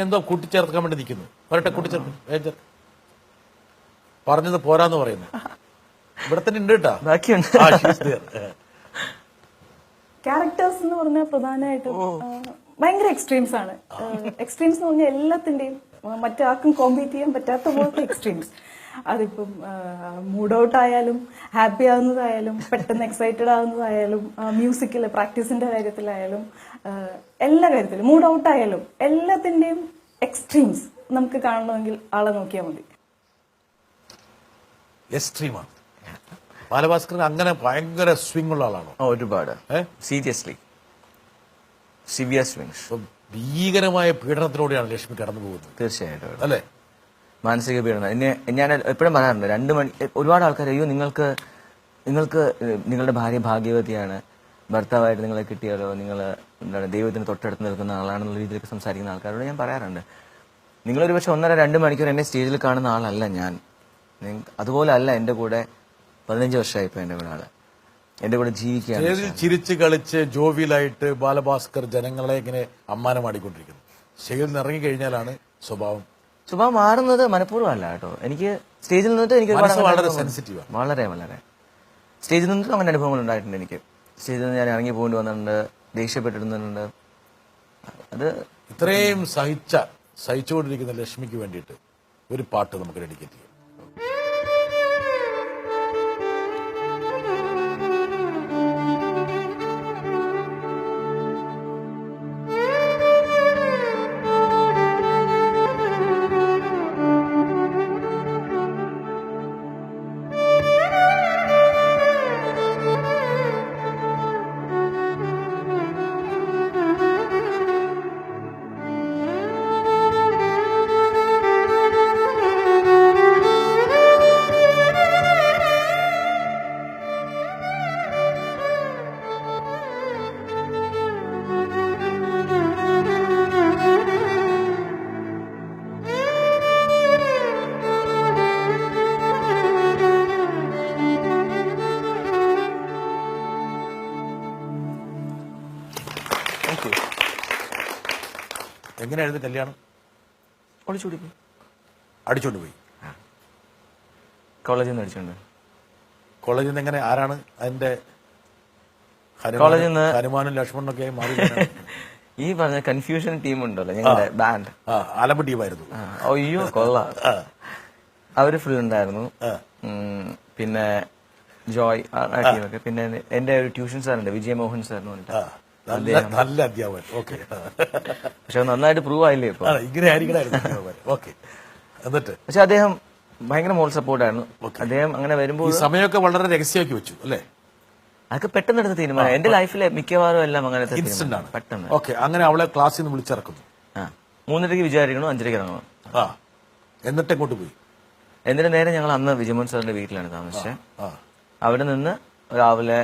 എന്തോ കൂട്ടിച്ചേർക്കാൻ വേണ്ടി നിൽക്കുന്നു. വരട്ടെ, കൂട്ടിച്ചേർക്കും. പറഞ്ഞത് പോരാന്ന് പറയുന്നു. ഇവിടെ തന്നെ ഉണ്ട് കേട്ടാ. ക്യാരക്ടേഴ്സ് എന്ന് പറഞ്ഞാൽ പ്രധാനമായിട്ടും ഭയങ്കര എക്സ്ട്രീംസ് ആണ്. എക്സ്ട്രീംസ് എന്ന് പറഞ്ഞാൽ എല്ലാത്തിന്റെയും മറ്റാർക്കും കോമ്പീറ്റ് ചെയ്യാൻ പറ്റാത്ത പോലത്തെ എക്സ്ട്രീംസ്. അതിപ്പം മൂഡ് ഔട്ട് ആയാലും ഹാപ്പി ആവുന്നതായാലും പെട്ടെന്ന് എക്സൈറ്റഡ് ആവുന്നതായാലും മ്യൂസിക്കിൽ പ്രാക്ടീസിന്റെ കാര്യത്തിലായാലും എല്ലാ കാര്യത്തിലും മൂഡ് ഔട്ട് ആയാലും എല്ലാത്തിന്റെയും എക്സ്ട്രീംസ് നമുക്ക് കാണണമെങ്കിൽ ആളെ നോക്കിയാൽ മതി. എക്സ്ട്രീമാണ് ബാലഭാസ്കറിന്. അങ്ങനെ ഭയങ്കര സ്വിംഗ് ഉള്ള ആളാണോ? ഒരുപാട്. Seriously severe swings. ഭീകരമായ പീഡനത്തിലൂടെയാണ് ലക്ഷ്മി കടന്നു പോകുന്നത്. തീർച്ചയായിട്ടും അല്ലേ? മാനസിക പീഡനം. ഞാൻ എപ്പോഴും പറയാറുണ്ട്, 2 മണി ഒരുപാട് ആൾക്കാർ അയ്യോ നിങ്ങൾക്ക് നിങ്ങളുടെ ഭാര്യ ഭാഗ്യവതിയാണ്, ഭർത്താവായിട്ട് നിങ്ങളെ കിട്ടിയാലോ, നിങ്ങൾ എന്താണ് ദൈവത്തിന് തൊട്ടടുത്ത് നിൽക്കുന്ന ആളാണെന്നുള്ള രീതിയിലൊക്കെ സംസാരിക്കുന്ന ആൾക്കാരോട് ഞാൻ പറയാറുണ്ട്, നിങ്ങളൊരു പക്ഷെ 1.5-2 മണിക്കൂർ എന്നെ സ്റ്റേജിൽ കാണുന്ന ആളല്ല ഞാൻ. അതുപോലെ അല്ല എന്റെ കൂടെ 15 വർഷമായി ഇപ്പൊ എന്റെ കൂടെ ആള് എന്റെ കൂടെ ജീവിക്കുകയാണ്. ചിരിച്ച് കളിച്ച് ജോവിയലായിട്ട് ബാലഭാസ്കർ ജനങ്ങളെ ഇങ്ങനെ അമ്മാനമാടിക്കൊണ്ടിരിക്കുന്നു. സ്റ്റേജിൽ നിന്ന് ഇറങ്ങി കഴിഞ്ഞാലാണ് സ്വഭാവം മാറുന്നത്. മനഃപൂർവ്വം അല്ല കേട്ടോ. എനിക്ക് സ്റ്റേജിൽ നിന്നിട്ട് എനിക്ക് വളരെ സെൻസിറ്റീവ്, വളരെ സ്റ്റേജിൽ നിന്നിട്ട് അങ്ങനെ അനുഭവങ്ങൾ ഉണ്ടായിട്ടുണ്ട്. എനിക്ക് സ്റ്റേജിൽ നിന്ന് ഞാൻ ഇറങ്ങി പോകേണ്ടി വന്നിട്ടുണ്ട്, ദേഷ്യപ്പെട്ടിരുന്നിട്ടുണ്ട്. അത് ഇത്രയും സഹിച്ചുകൊണ്ടിരിക്കുന്ന ലക്ഷ്മിക്ക് വേണ്ടിയിട്ട് ഒരു പാട്ട് നമുക്ക് ഡെഡിക്കേറ്റ് ചെയ്യാം. എങ്ങനെയായിരുന്നു കല്യാണം? അടിച്ചോണ്ട് പോയി. കോളേജിൽ നിന്ന് അടിച്ചോണ്ട്. കോളേജിൽ നിന്ന് എങ്ങനെ? ആരാണ് അതിന്റെ? കോളേജിൽ നിന്ന് ഹനുമാനും ലക്ഷ്മണനൊക്കെ ആയി മാറി. ഈ പറഞ്ഞ കൺഫ്യൂഷൻ ടീം ഉണ്ടല്ലോ ഞങ്ങളുടെ ബാൻഡ്, ആലമ്പ ടീമായിരുന്നു. അയ്യോ കൊള്ളാം. അവര് ഫുൾ ഉണ്ടായിരുന്നു. പിന്നെ ജോയ് ആ ടീമൊക്കെ. പിന്നെ എന്റെ ഒരു ട്യൂഷൻ സാറുണ്ട്, വിജയമോഹൻ സാർ എന്ന് പറഞ്ഞിട്ട്. നല്ല അധ്യാപകൻ. ഓക്കെ. പക്ഷെ നന്നായിട്ട് പ്രൂവ് ആയില്ലേ ഇപ്പൊ? ഇങ്ങനെ ആയിരിക്കണം. ഓക്കെ. എന്നിട്ട് പക്ഷെ അദ്ദേഹം ഭയങ്കര മോൾ സപ്പോർട്ടായിരുന്നു. അദ്ദേഹം അങ്ങനെ വരുമ്പോൾ സമയമൊക്കെ വളരെ രഹസ്യമാക്കി വെച്ചു അല്ലേ? അതൊക്കെ പെട്ടെന്ന് എടുത്ത തീരുമാനം. എന്റെ ലൈഫിലെ മിക്കവാറും എല്ലാം അങ്ങനത്തെ ഇൻസ്റ്റന്റ് ആണ്. പെട്ടെന്ന്. ഓക്കെ. അങ്ങനെ അവളെ ക്ലാസ്സിൽ നിന്ന് വിളിച്ചിറക്കുന്നു. 3:30 വിചാരിക്കണോ, 5:30 ഇറങ്ങണം. എന്നിട്ട് എങ്ങോട്ട് പോയി? എന്നിട്ട് നേരെ ഞങ്ങൾ അന്ന് വിജയമോഹൻ സാറിന്റെ വീട്ടിലാണ് താമസിച്ചത്. അവിടെ നിന്ന് രാവിലെ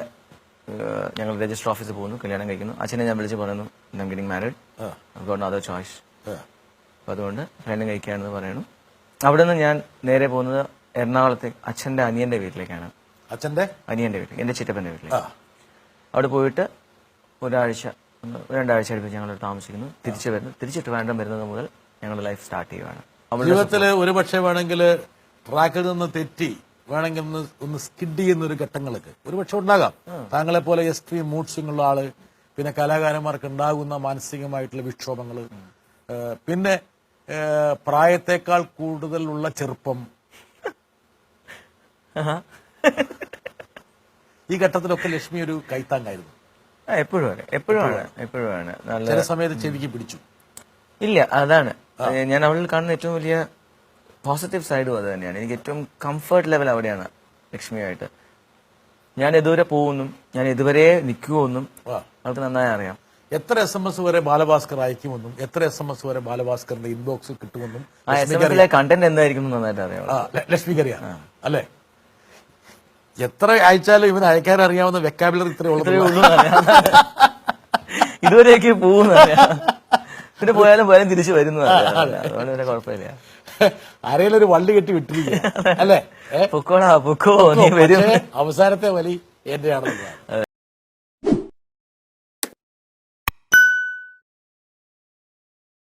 ഞങ്ങൾ രജിസ്റ്റർ ഓഫീസിൽ പോകുന്നു, കല്യാണം കഴിക്കുന്നു. അച്ഛനെ ഞാൻ വിളിച്ച് പറയുന്നു, I am getting married, I got no other choice. അപ്പൊ അതുകൊണ്ട് കല്യാണം കഴിക്കാണെന്ന് പറയണം. അവിടെ നിന്ന് ഞാൻ നേരെ പോകുന്നത് എറണാകുളത്തെ അച്ഛന്റെ അനിയന്റെ വീട്ടിലേക്കാണ്. അച്ഛന്റെ അനിയന്റെ വീട്ടിലേക്ക്, എന്റെ ചിറ്റപ്പന്റെ വീട്ടിലേക്ക്. അവിടെ പോയിട്ട് 1-2 ആഴ്ച അടുപ്പിച്ച് ഞങ്ങൾ താമസിക്കുന്നു. തിരിച്ച് ട്രിവാൻഡ്രം വരുന്നത് മുതൽ ഞങ്ങളുടെ ലൈഫ് സ്റ്റാർട്ട് ചെയ്യുകയാണ്. ജീവിതത്തിൽ ഒരു പക്ഷേ വേണമെങ്കിൽ ട്രാക്കിൽ നിന്ന് തെറ്റി വേണമെങ്കിൽ ഒന്ന് സ്കിഡ് ചെയ്യുന്ന ഒരു ഘട്ടങ്ങളൊക്കെ ഒരു പക്ഷെ ഉണ്ടാകാം. താങ്കളെ പോലെ എക്സ്ട്രീം മൂഡ് സ്വിംഗ് ഉള്ള ആള്, പിന്നെ കലാകാരന്മാർക്ക് ഉണ്ടാകുന്ന മാനസികമായിട്ടുള്ള വിക്ഷോഭങ്ങള്, പിന്നെ പ്രായത്തെക്കാൾ കൂടുതലുള്ള ചെറുപ്പം, ഈ ഘട്ടത്തിലൊക്കെ ലക്ഷ്മി ഒരു കൈത്താങ്ങായിരുന്നു. എപ്പോഴും ചില സമയത്ത് ചെവിക്ക് പിടിച്ചു. ഇല്ല, അതാണ് ഞാൻ അവളിൽ കാണുന്ന ഏറ്റവും വലിയ പോസിറ്റീവ് സൈഡും അത് തന്നെയാണ്. എനിക്ക് ഏറ്റവും കംഫർട്ട് ലെവൽ അവിടെയാണ് ലക്ഷ്മിയായിട്ട്. ഞാൻ എതുവരെ പോകുമെന്നും ഞാൻ ഇതുവരെ നിൽക്കുമെന്നും അവൾക്ക് നന്നായി അറിയാം. എത്ര SMS വരെ ബാലഭാസ്കർ അയക്കുമെന്നും എത്ര SMS വരെ ബാലഭാസ്കറിന്റെ ഇൻബോക്സ് കിട്ടുമെന്നും കണ്ടന്റ് എന്തായിരിക്കും നന്നായിട്ട് അറിയാം. ലക്ഷ്മിക്ക് അറിയാം അല്ലേ? എത്ര അയച്ചാലും ഇവന് അയക്കാൻ അറിയാവുന്ന വെക്കാബുലറി ഇത്രയേ ഉള്ളൂ. ഇതുവരെയൊക്കെ പോകുന്ന പിന്നെ പോയാലും തിരിച്ചു വരുന്നു. അതുകൊണ്ട് കുഴപ്പമില്ല. ആരെങ്കിലും ഒരു വള്ളി കെട്ടി വിട്ടിരിക്കുക അല്ലേ? പൊക്കോ നീ വരും. അവസാനത്തെ വലി എന്റെയാണെന്ന്.